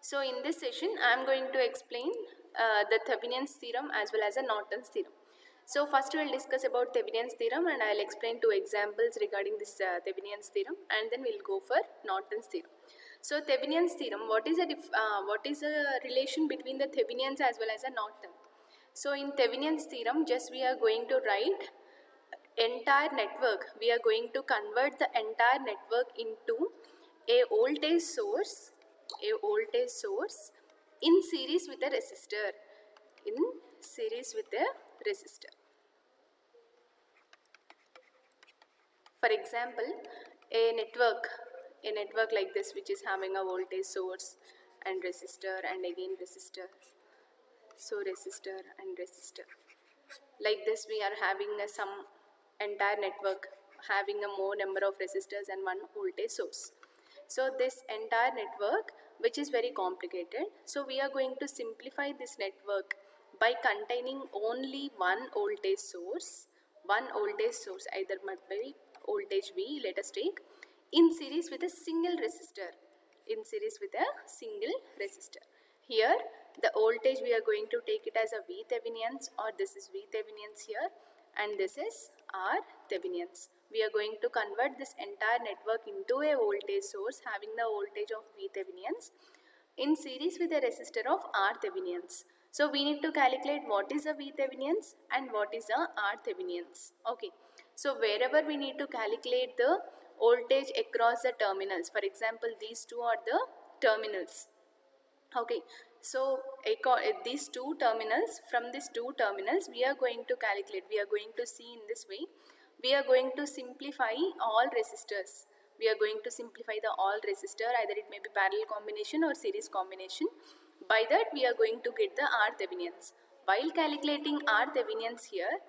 So in this session, I am going to explain the Thevenin's theorem as well as a Norton's theorem. So first we will discuss about Thevenin's theorem, and I will explain two examples regarding this Thevenin's theorem, and then we will go for Norton's theorem. So Thevenin's theorem, what is a relation between the Thevenins as well as a Norton? So in Thevenin's theorem, just we are going to write entire network. We are going to convert the entire network into a voltage source in series with a resistor. For example, a network like this, which is having a voltage source and resistor and again resistor. So resistor and resistor. Like this, we are having some entire network having a more number of resistors and one voltage source. So this entire network, which is very complicated, so we are going to simplify this network by containing only one voltage source, either multiple voltage V, let us take, in series with a single resistor, Here the voltage we are going to take it as a V Thevenins, or this is V Thevenins here, and this is R Thevenins. We are going to convert this entire network into a voltage source having the voltage of V Thevenins in series with a resistor of R Thevenins. So we need to calculate what is a V Thevenins and what is a R Thevenins. Okay. So wherever we need to calculate the voltage across the terminals, for example, these two are the terminals. Okay, so these two terminals, from these two terminals we are going to calculate, we are going to see in this way, we are going to simplify all resistors. We are going to simplify the all resistor, either it may be parallel combination or series combination. By that we are going to get the R Thevenins. While calculating R Thevenins here,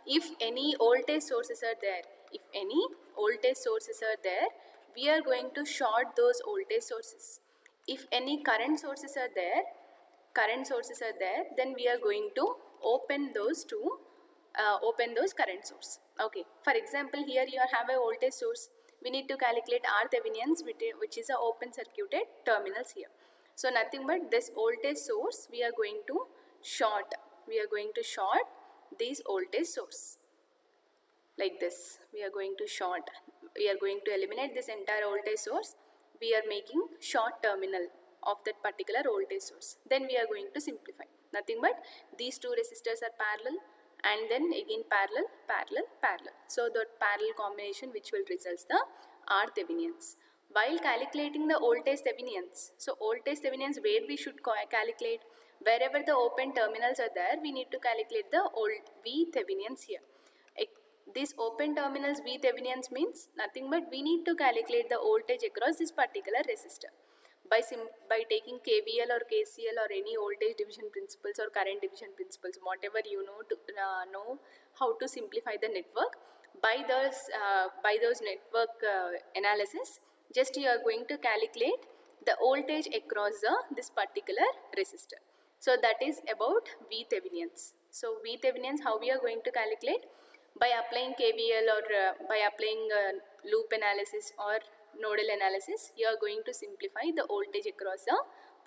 if any voltage sources are there, we are going to short those voltage sources. If any current sources are there, then we are going to open those current source. Okay. For example, here you have a voltage source. We need to calculate R Thevenins, which is a open circuited terminals here. So nothing but this voltage source we are going to short. We are going to short this voltage source. Like this, we are going to short. We are going to eliminate this entire voltage source. We are making short terminal of that particular voltage source. Then we are going to simplify. Nothing but these two resistors are parallel, and then again parallel. So the parallel combination which will result the R Thevenins. While calculating the voltage Thevenins, so voltage Thevenins where we should calculate, wherever the open terminals are there, we need to calculate the V Thevenins here. These open terminals V Thevenins means nothing but we need to calculate the voltage across this particular resistor. By taking KVL or KCL or any voltage division principles or current division principles, whatever you know to know how to simplify the network, by those network analysis, just you are going to calculate the voltage across this particular resistor. So that is about V Thevenins. So V Thevenins, how we are going to calculate? By applying KVL or by applying loop analysis or nodal analysis, you are going to simplify the voltage across a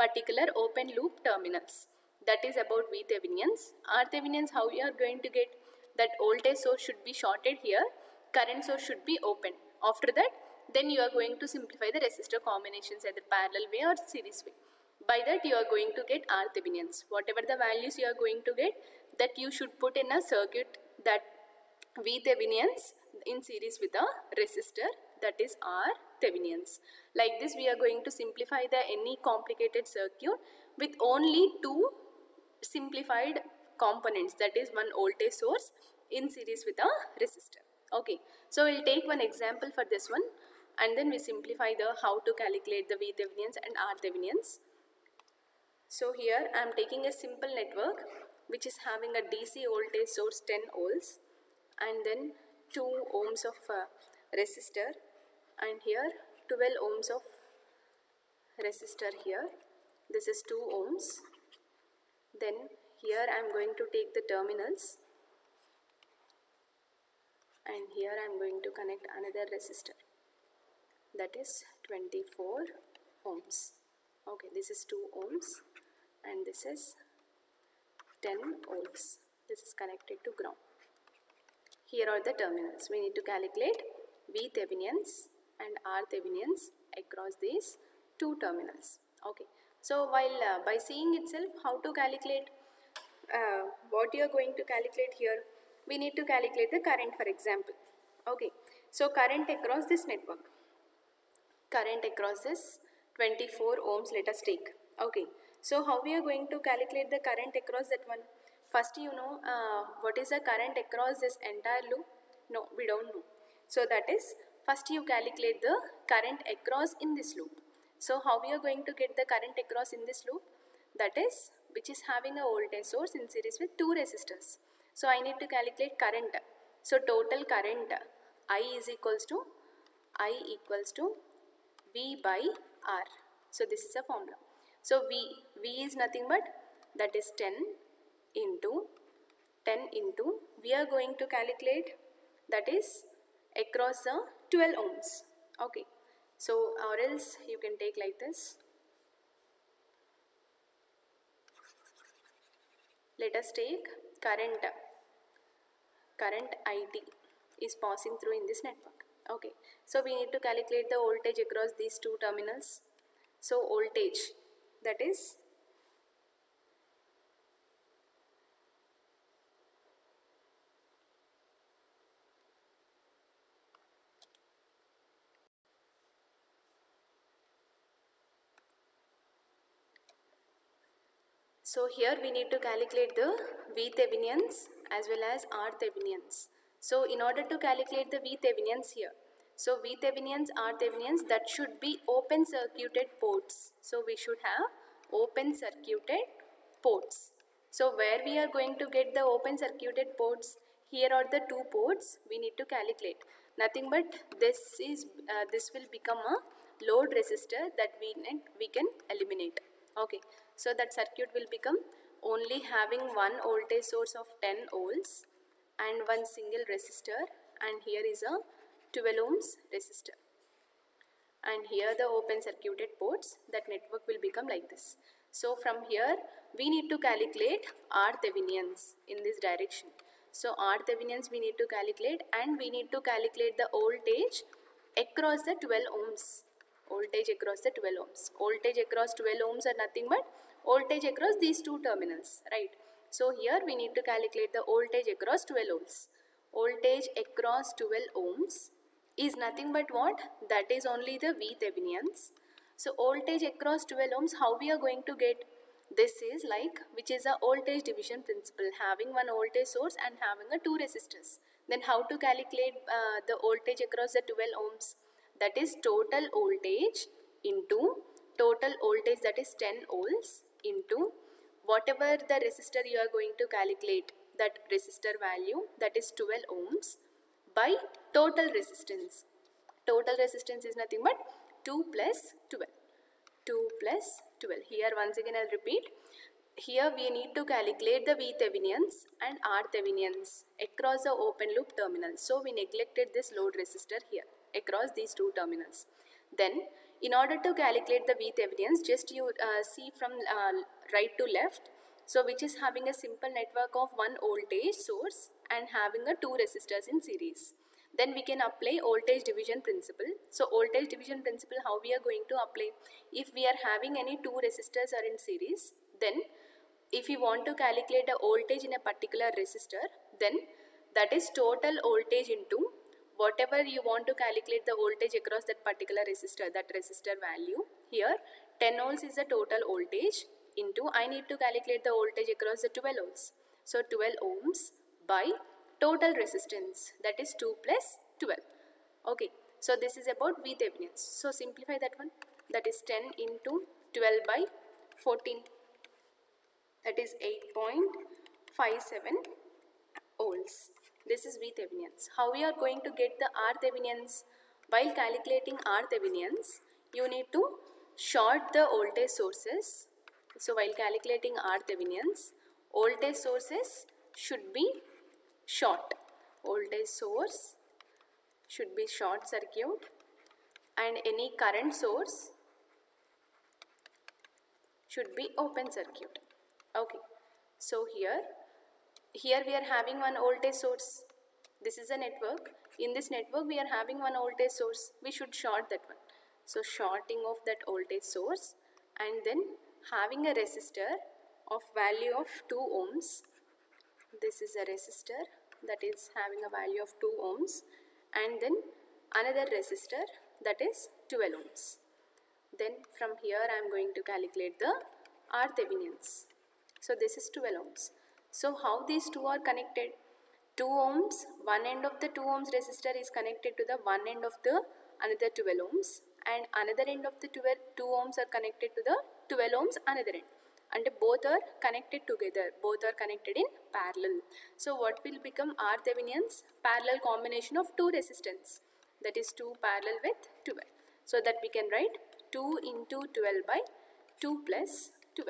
particular open loop terminals. That is about V Thevenins. R Thevenins, how you are going to get? That voltage source should be shorted here, current source should be open. After that, then you are going to simplify the resistor combinations either parallel way or series way. By that you are going to get R Thevenins. Whatever the values you are going to get, that you should put in a circuit, that V Thevenins in series with a resistor, that is R Thevenins. Like this we are going to simplify any complicated circuit with only two simplified components, that is one voltage source in series with a resistor. Okay, so we'll take one example for this one, and then we simplify how to calculate the V Thevenins and R Thevenins. So here I am taking a simple network which is having a DC voltage source 10 volts and then 2 ohms of resistor, and here 12 ohms of resistor here. This is 2 ohms. Then here I am going to take the terminals, and here I am going to connect another resistor, that is 24 ohms. Okay, this is 2 ohms and this is 10 volts. This is connected to ground. Here are the terminals. We need to calculate VThevenians and RThevenians across these two terminals. Okay. So while by seeing itself how to calculate what you are going to calculate here, we need to calculate the current, for example. Okay. So current across this network. Current across this 24 ohms, let us take. Okay. So how we are going to calculate the current across that one? First, you know what is the current across this entire loop? No, we don't know. So that is, first you calculate the current across in this loop. So how we are going to get the current across in this loop? That is, which is having a voltage source in series with 2 resistors. So I need to calculate current. So total current I equals to V by R. So this is a formula. So V is nothing but that is 10 into we are going to calculate, that is across the 12 ohms. Okay. So or else you can take like this. Let us take current IT is passing through in this network. Okay. So we need to calculate the voltage across these two terminals. So voltage, that is so here we need to calculate the VThevenians as well as RThevenians. So in order to calculate the VThevenians here, so VThevenians, RThevenians, that should be open circuited ports. So we should have open circuited ports. So where we are going to get the open circuited ports? Here are the 2 ports we need to calculate. Nothing but this will become a load resistor that we can eliminate. Okay, so that circuit will become only having one voltage source of 10 volts and one single resistor, and here is a 12 ohms resistor, and here the open circuited ports. That network will become like this. So from here we need to calculate RThevenians in this direction. So RThevenians we need to calculate, and we need to calculate the voltage across the 12 ohms. Voltage across the 12 ohms. Voltage across 12 ohms are nothing but voltage across these two terminals, right? So here we need to calculate the voltage across 12 ohms. Voltage across 12 ohms is nothing but what? That is only the VThevenians. So voltage across 12 ohms, how we are going to get? This is like, which is a voltage division principle, having one voltage source and having a 2 resistors. Then how to calculate the voltage across the 12 ohms? That is total voltage into total voltage, that is 10 volts, into whatever the resistor you are going to calculate, that resistor value, that is 12 ohms, by total resistance. Total resistance is nothing but 2 plus 12. 2 plus 12. Here once again I will repeat. Here we need to calculate the VThevenians and RThevenians across the open loop terminals. So we neglected this load resistor here across these two terminals. Then in order to calculate the VThevenians, just you see from right to left. So which is having a simple network of one voltage source and having a 2 resistors in series. Then we can apply voltage division principle. So voltage division principle, how we are going to apply? If we are having any 2 resistors are in series, then if you want to calculate a voltage in a particular resistor, then that is total voltage into whatever you want to calculate the voltage across that particular resistor, that resistor value. Here 10 volts is the total voltage into, I need to calculate the voltage across the 12 volts. So 12 ohms by total resistance, that is 2 plus 12. Okay, so this is about VThevenians. So simplify that one, that is 10 into 12 by 14, that is 8.57 volts. This is VThevenians. How we are going to get the RThevenians? While calculating RThevenians, you need to short the voltage sources. So while calculating RThevenians, voltage sources should be short. Voltage source should be short circuit, and any current source should be open circuit. Okay, so here we are having one voltage source. This is a network. In this network we are having one voltage source. We should short that one. So shorting of that voltage source, and then having a resistor of value of 2 ohms. This is a resistor that is having a value of 2 ohms, and then another resistor that is 12 ohms. Then from here I am going to calculate the R Thevenins. So this is 12 ohms. So how these two are connected? 2 ohms, one end of the 2 ohms resistor is connected to the one end of the another 12 ohms, and another end of the 2 ohms are connected to the 12 ohms another end, and both are connected together, both are connected in parallel. So what will become R Thevenins? Parallel combination of two resistance, that is 2 parallel with 12. So that we can write 2 into 12 by 2 plus 12.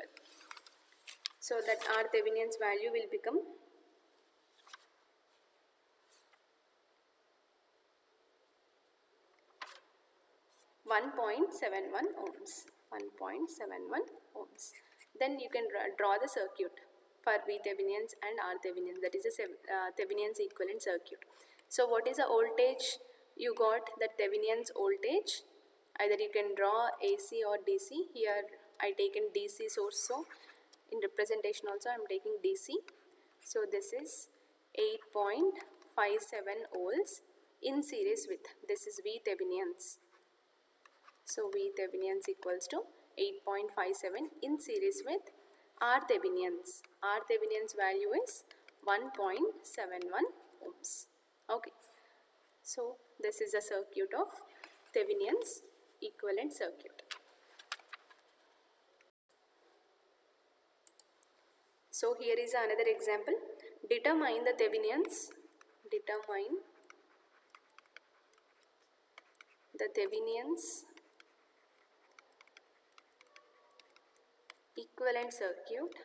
So that R Thevenins value will become 1.71 ohms. 1.71 ohms. Then you can draw the circuit for V Thevenins and R Thevenins, that is a Thevenins equivalent circuit. So what is the voltage? You got that Thevenins voltage. Either you can draw AC or DC. Here I taken DC source, so in representation also I am taking DC. So this is 8.57 volts in series with, this is V Thevenins. So V Thevenins equals to 8.57 in series with R Thevenins. R Thevenins value is 1.71 ohms. Okay. So this is a circuit of Thevenins equivalent circuit. So here is another example. Determine the Thevenins. Determine the Thevenins equivalent circuit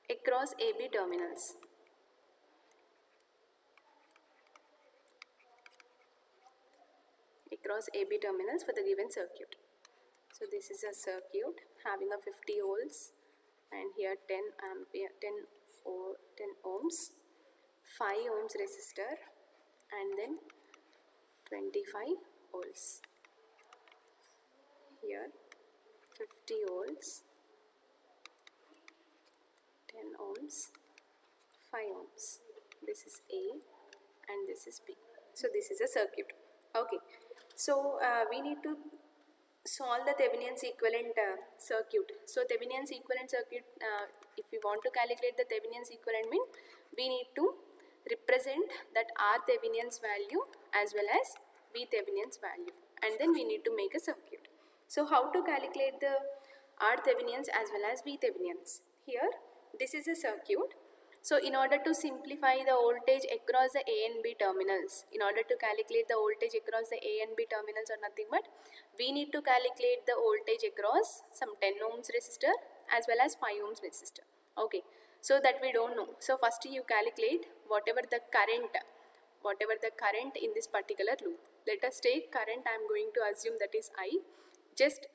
across AB terminals. Across AB terminals for the given circuit. So this is a circuit having a 50 volts, and here 10 ohms, 5 ohms resistor, and then 25 volts. Here 50 volts, 10 ohms, 5 ohms. This is A and this is B. So this is a circuit. Okay. So we need to solve the Thevenins equivalent circuit. So Thevenins equivalent circuit, if we want to calculate the Thevenins equivalent, mean we need to represent that R Thevenins value as well as V Thevenins value, and then we need to make a circuit. So how to calculate the R Thevenins as well as V Thevenins? Here this is a circuit. So in order to simplify the voltage across the A and B terminals, in order to calculate the voltage across the A and B terminals are nothing but we need to calculate the voltage across some 10 ohms resistor as well as 5 ohms resistor. Okay, so that we don't know. So first you calculate whatever the current in this particular loop. Let us take current, I am going to assume that is I. Just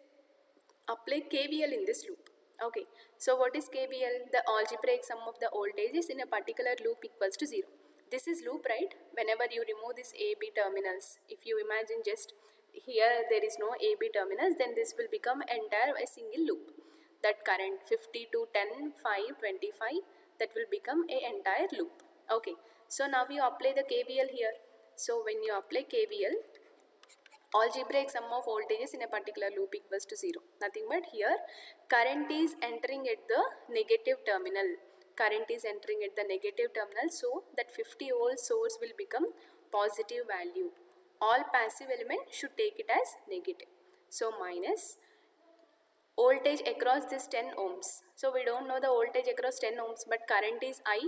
apply KVL in this loop. Okay, so what is KVL? The algebraic sum of the voltages in a particular loop equals to 0. This is loop, right? Whenever you remove this AB terminals, if you imagine just here there is no AB terminals, then this will become entire a single loop. That current 50 to 10, 5, 25, that will become a entire loop. Okay, so now you apply the KVL here. So when you apply KVL, algebraic sum of voltages in a particular loop equals to 0. Nothing but here current is entering at the negative terminal. Current is entering at the negative terminal, so that 50 volt source will become positive value. All passive element should take it as negative. So minus voltage across this 10 ohms. So we don't know the voltage across 10 ohms, but current is I,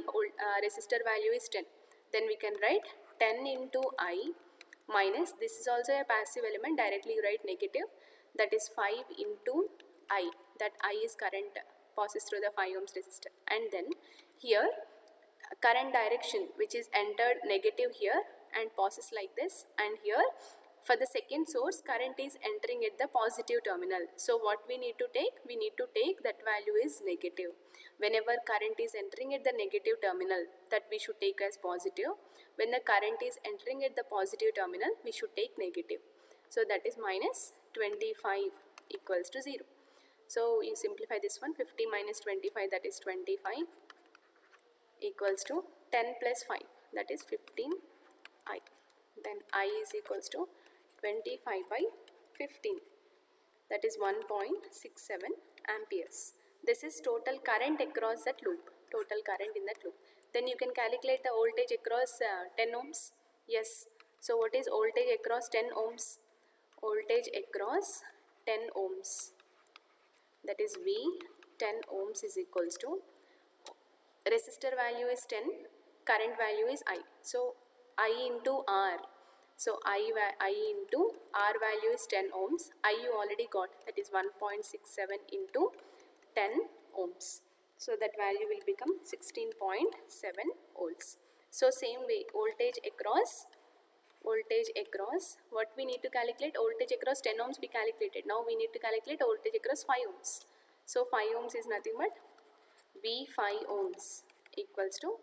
resistor value is 10. Then we can write 10 into I minus, this is also a passive element, directly you write negative, that is 5 into I, that I is current passes through the 5 ohms resistor, and then here current direction which is entered negative here and passes like this, and here For the second source, current is entering at the positive terminal. So what we need to take? We need to take that value is negative. Whenever current is entering at the negative terminal, that we should take as positive. When the current is entering at the positive terminal, we should take negative. So that is minus 25 equals to 0. So you simplify this one, 50 minus 25, that is 25, equals to 10 plus 5, that is 15i. Then I is equals to 25 by 15, that is 1.67 amperes. This is total current across that loop, total current in that loop. Then you can calculate the voltage across 10 ohms. Yes. So what is voltage across 10 ohms? Voltage across 10 ohms, that is V 10 ohms is equals to, resistor value is 10, current value is I. So I into R. So I into R value is 10 ohms. I you already got, that is 1.67 into 10 ohms. So that value will become 16.7 volts. So same way, voltage across, what we need to calculate? Voltage across 10 ohms we calculated. Now we need to calculate voltage across 5 ohms. So 5 ohms is nothing but V 5 ohms equals to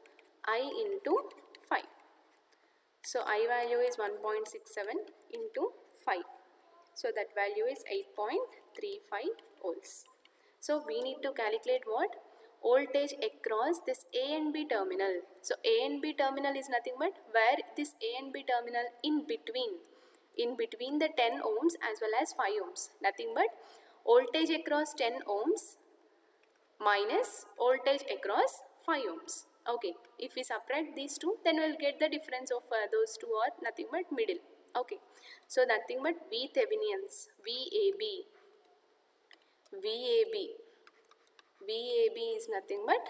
I into 5. So I value is 1.67 into 5. So that value is 8.35 volts. So we need to calculate what? Voltage across this A and B terminal. So A and B terminal is nothing but where this A and B terminal in between the 10 ohms as well as 5 ohms. Nothing but voltage across 10 ohms minus voltage across 5 ohms. Okay, if we subtract these two, then we will get the difference of those two are nothing but middle. Okay, so nothing but V Thevenins, VAB is nothing but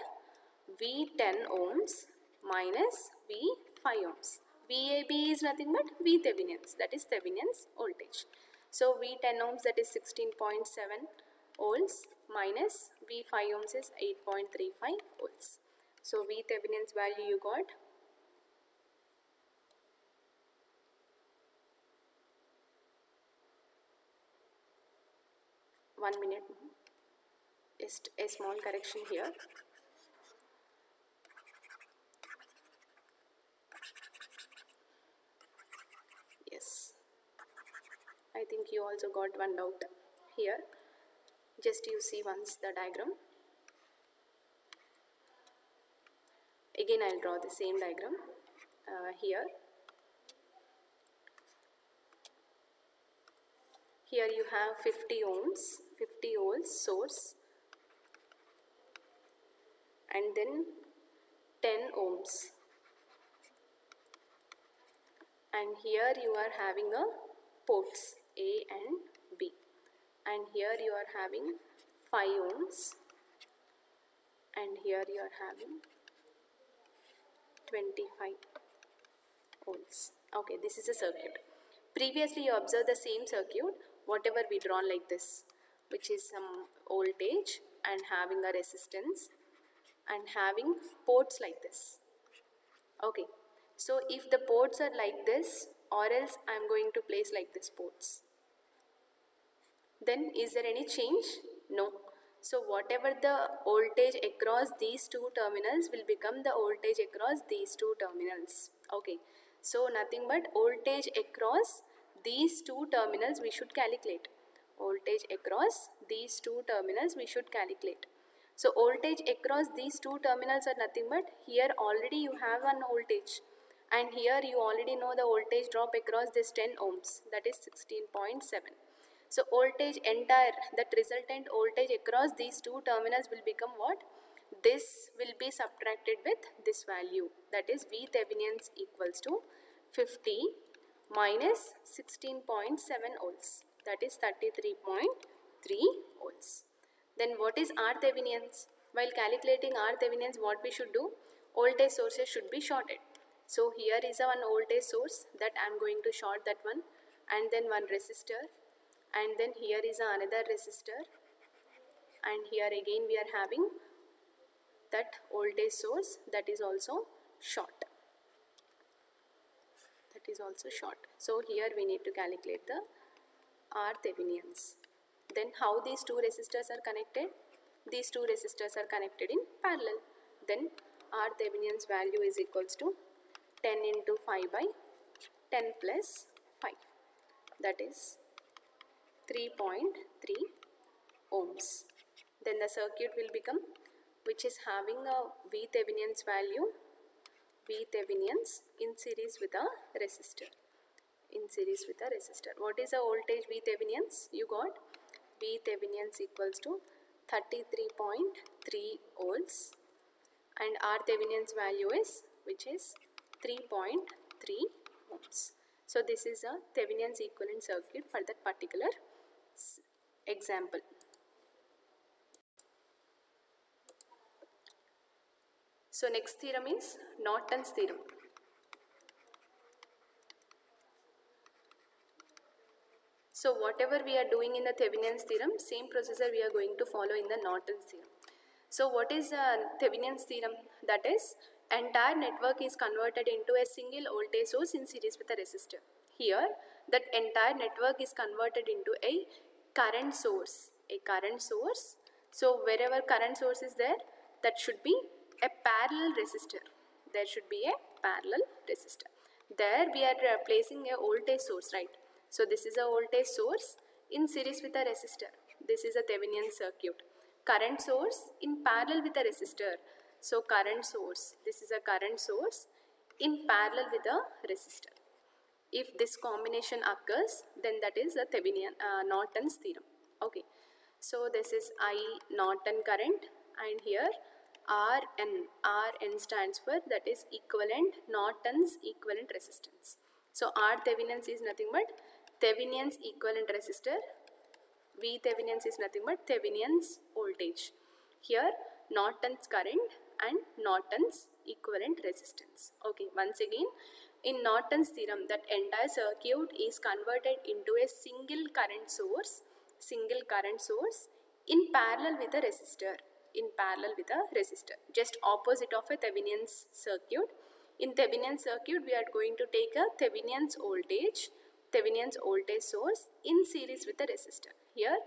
V 10 ohms minus V 5 ohms. VAB is nothing but V Thevenins, that is Thevenin's voltage. So V 10 ohms, that is 16.7 volts minus V 5 ohms is 8.35 volts. So V Thevenin's value you got 1 minute. Just a small correction here. Yes, I think you also got one doubt here. Just you see once the diagram. Again I will draw the same diagram here. Here you have 50 ohms, 50 volts source, and then 10 ohms. And here you are having a ports A and B. And here you are having 5 ohms. And here you are having 25 volts. Okay, this is a circuit. Previously you observed the same circuit, whatever we drawn like this, which is some voltage and having a resistance and having ports like this. Okay, so if the ports are like this, or else I am going to place like this ports, then is there any change? No. So whatever the voltage across these two terminals will become the voltage across these two terminals. Okay, so nothing but voltage across these two terminals we should calculate. Voltage across these two terminals we should calculate. So voltage across these two terminals are nothing but, here already you have one voltage, and here you already know the voltage drop across this 10 ohms, that is 16.7. So voltage entire, that resultant voltage across these two terminals will become what? This will be subtracted with this value, that is V Thevenin's equals to 50 minus 16.7 volts, that is 33.3 volts. Then what is R Thevenin's? While calculating R Thevenin's, what we should do? Voltage sources should be shorted. So here is a one voltage source that I am going to short that one, and then one resistor, and then here is another resistor, and here again we are having that voltage source that is also short. that is also short. So here we need to calculate the R Thevenians. Then how these two resistors are connected? These two resistors are connected in parallel. Then R Thevenians value is equals to 10 into 5 by 10 plus 5. That is 3.3 ohms. Then the circuit will become, which is having a V Thevenians value, V Thevenians in series with a resistor. In series with a resistor. What is the voltage V Thevenians? You got V Thevenians equals to 33.3 volts and R Thevenians value is, which is 3.3 ohms. So this is a Thevenians equivalent circuit for that particular example. So next theorem is Norton's theorem. So whatever we are doing in the Thevenin's theorem, same procedure we are going to follow in the Norton's theorem. So what is Thevenin's theorem? That is, entire network is converted into a single voltage source in series with a resistor. Here, that entire network is converted into a current source. A current source. So wherever current source is there, that should be a parallel resistor. There should be a parallel resistor. There we are placing a voltage source, right? So this is a voltage source in series with a resistor. This is a Thevenin circuit. Current source in parallel with a resistor. So current source, this is a current source in parallel with a resistor. If this combination occurs, then that is a Norton's theorem. Okay. So this is I Norton current, and here Rn stands for, that is equivalent, Norton's equivalent resistance. So R Thevenin's is nothing but Thevenin's equivalent resistor. V Thevenin's is nothing but Thevenin's voltage. Here Norton's current and Norton's equivalent resistance. Okay, once again, in Norton's theorem, that entire circuit is converted into a single current source in parallel with a resistor. Just opposite of a Thevenin's circuit. In Thevenin's circuit, we are going to take a Thevenin's voltage source in series with a resistor. Here,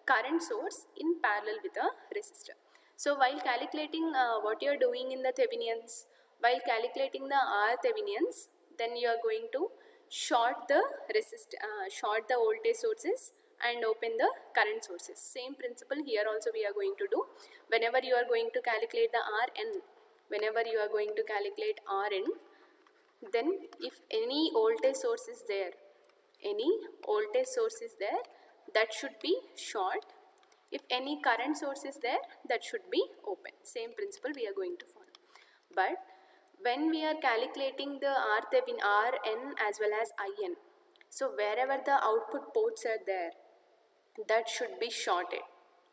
current source in parallel with a resistor. So while calculating what you are doing in the Thevenin's, while calculating the R Thevenin's, then you are going to short the voltage sources and open the current sources. Same principle here also we are going to do. Whenever you are going to calculate the Rn, then if any voltage source is there, that should be short. If any current source is there, that should be open. Same principle we are going to follow. But when we are calculating the Rn as well as In, so wherever the output ports are there, that should be shorted.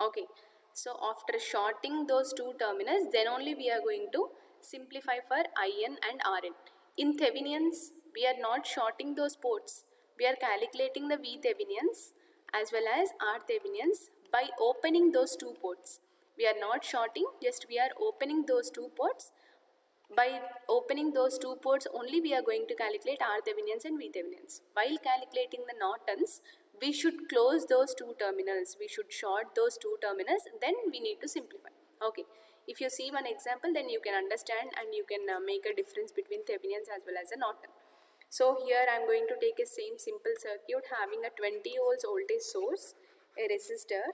Okay. So after shorting those two terminals, then only we are going to simplify for In and Rn. In Thevenin's, we are not shorting those ports. We are calculating the V Thevenin's as well as R Thevenin's by opening those two ports. We are not shorting, just we are opening those two ports. By opening those two ports only we are going to calculate R Thevenin's and V Thevenin's. While calculating the Norton's, we should close those two terminals. We should short those two terminals, then we need to simplify. Okay. If you see one example, then you can understand and you can make a difference between Thevenin's as well as a Norton. So here I am going to take a same simple circuit having a 20 volts voltage source, a resistor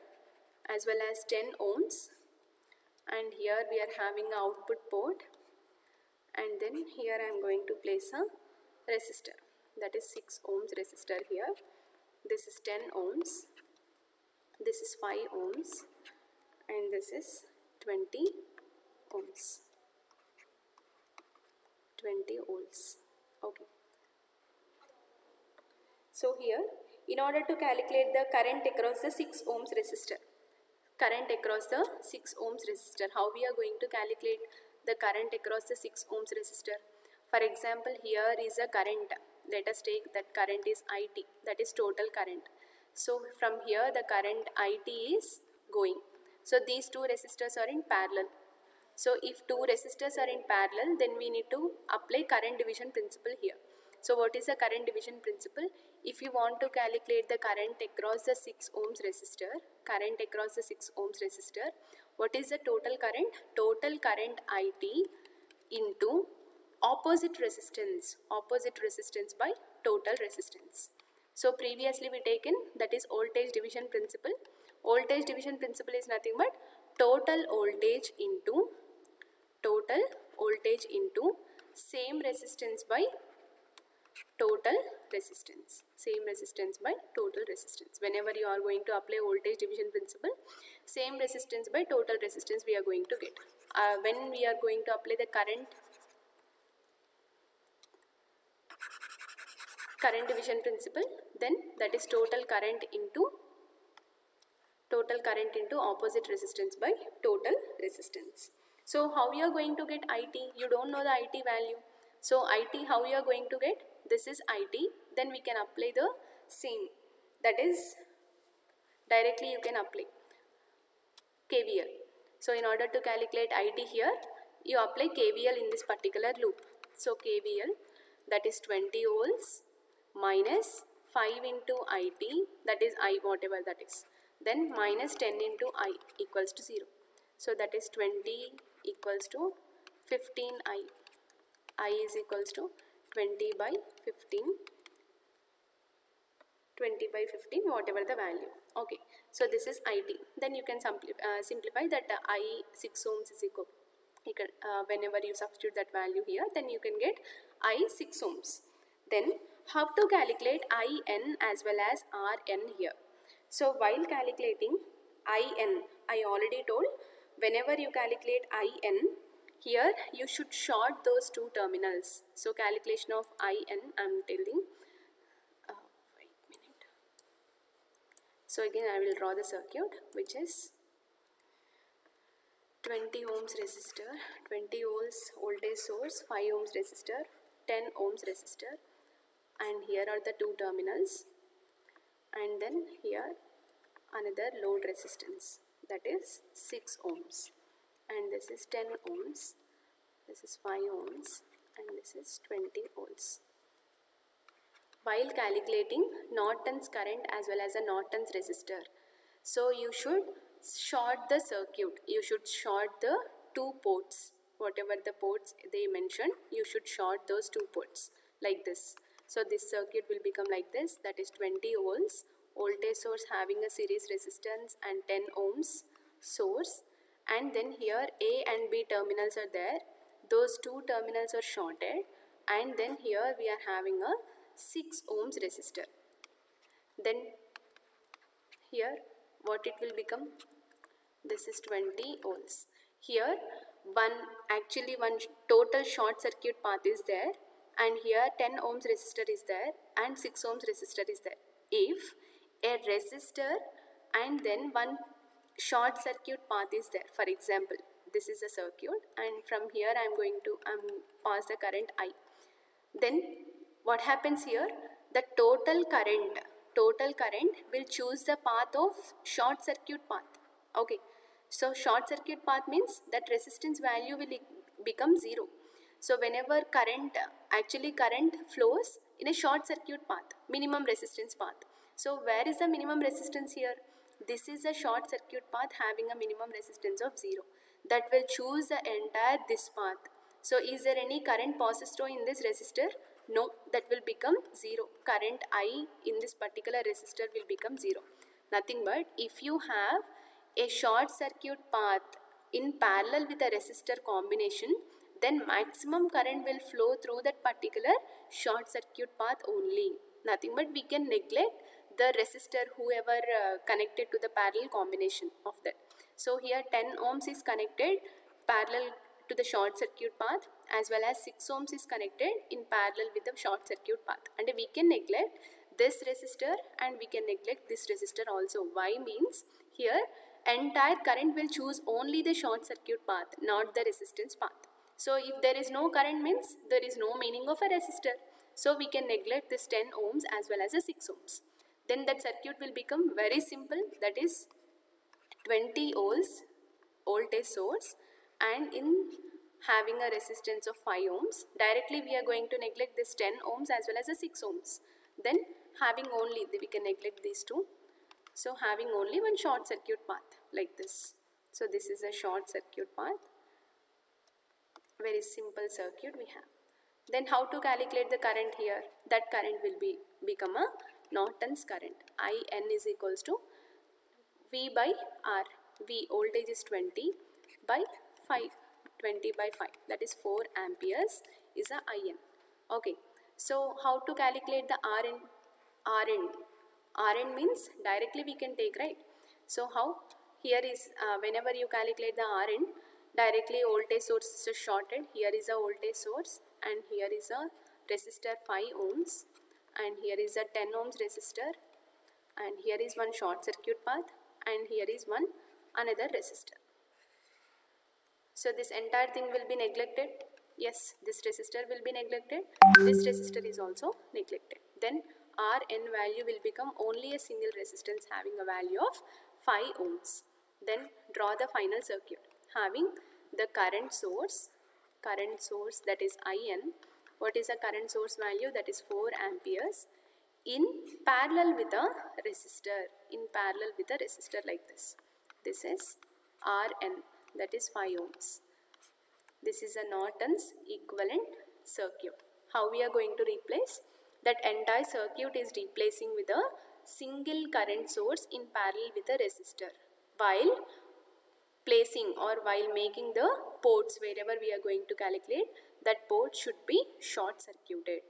as well as 10 ohms, and here we are having an output port, and then here I am going to place a resistor, that is 6 ohms resistor here. This is 10 ohms, this is 5 ohms, and this is 20 ohms, 20 volts. Okay. So here, in order to calculate the current across the 6 ohms resistor, how we are going to calculate the current across the 6 ohms resistor? For example, here is a current. Let us take that current is IT, that is total current. So from here the current IT is going. So these two resistors are in parallel. So if two resistors are in parallel, then we need to apply current division principle here. So what is the current division principle? If you want to calculate the current across the 6 ohms resistor, what is the total current? Total current IT into opposite resistance by total resistance. So previously we taken, that is voltage division principle. Voltage division principle is nothing but total voltage into same resistance by total resistance. Whenever you are going to apply voltage division principle, same resistance by total resistance we are going to get. When we are going to apply the current division principle, then that is total current into opposite resistance by total resistance. So how you are going to get IT? You don't know the IT value. So IT, how you are going to get? This is IT. Then we can apply the same. That is, directly you can apply KVL. So in order to calculate IT here, you apply KVL in this particular loop. So KVL, that is 20 volts minus 5 into IT, that is I, whatever that is. Then minus 10 into I equals to 0. So that is 20 equals to 15 I. I is equals to 20 by 15, whatever the value. Okay, so this is IT. Then you can simplify that I 6 ohms is equal. Whenever you substitute that value here, then you can get I 6 ohms. Then how to calculate IN as well as RN here? So while calculating IN, I already told, whenever you calculate IN, here you should short those two terminals. So calculation of IN, I am telling. Wait a minute. So again I will draw the circuit, which is 20 ohms resistor, 20 volts voltage source, 5 ohms resistor, 10 ohms resistor, and here are the two terminals, and then here another load resistance, that is 6 ohms, and this is 10 ohms, this is 5 ohms, and this is 20 volts. While calculating Norton's current as well as a Norton's resistor, so you should short the circuit, you should short the two ports, whatever the ports they mentioned, you should short those two ports like this. So this circuit will become like this, that is 20 volts, voltage source having a series resistance and 10 ohms source, and then here A and B terminals are there, those two terminals are shorted, and then here we are having a 6 ohms resistor. Then here what it will become? This is 20 volts. Here one total short circuit path is there, and here 10 ohms resistor is there and 6 ohms resistor is there. If a resistor and then one short circuit path is there, for example this is a circuit and from here I am going to pass the current I, then what happens here? The total current will choose the path of short circuit path. Okay, so short circuit path means that resistance value will become 0. So whenever current flows in a short circuit path, minimum resistance path. So where is the minimum resistance here? This is a short circuit path having a minimum resistance of 0. That will choose the entire this path. So is there any current passes through in this resistor? No, that will become 0. Current I in this particular resistor will become 0. Nothing but if you have a short circuit path in parallel with a resistor combination, then maximum current will flow through that particular short circuit path only. Nothing but we can neglect the resistor whoever connected to the parallel combination of that. So here 10 ohms is connected parallel to the short circuit path, as well as 6 ohms is connected in parallel with the short circuit path, and we can neglect this resistor and we can neglect this resistor also. Why means here entire current will choose only the short circuit path, not the resistance path. So if there is no current means there is no meaning of a resistor. So we can neglect this 10 ohms as well as a 6 ohms. Then that circuit will become very simple, that is 20 volts voltage source, and in having a resistance of 5 ohms, directly we are going to neglect this 10 ohms as well as the 6 ohms. Then having only, we can neglect these two. So having only one short circuit path like this. So this is a short circuit path. Very simple circuit we have. Then how to calculate the current here? That current will become a Norton's current. IN is equals to V by R. V voltage is 20 by 5. 20 by 5, that is 4 amperes is a IN. Okay. So how to calculate the RN? RN means directly we can take, right? So how? Here is whenever you calculate the RN, directly voltage source is shorted. Here is a voltage source and here is a resistor 5 ohms and here is a 10 ohms resistor and here is one short circuit path and here is one another resistor. So this entire thing will be neglected. Yes, this resistor will be neglected. This resistor is also neglected. Then Rn value will become only a single resistance having a value of 5 ohms. Then draw the final circuit having the current source that is IN. What is the current source value? That is 4 amperes in parallel with a resistor. In parallel with a resistor like this. This is Rn, that is 5 ohms. This is a Norton's equivalent circuit. How we are going to replace? That entire circuit is replacing with a single current source in parallel with a resistor while placing or while making the ports wherever we are going to calculate, that port should be short circuited.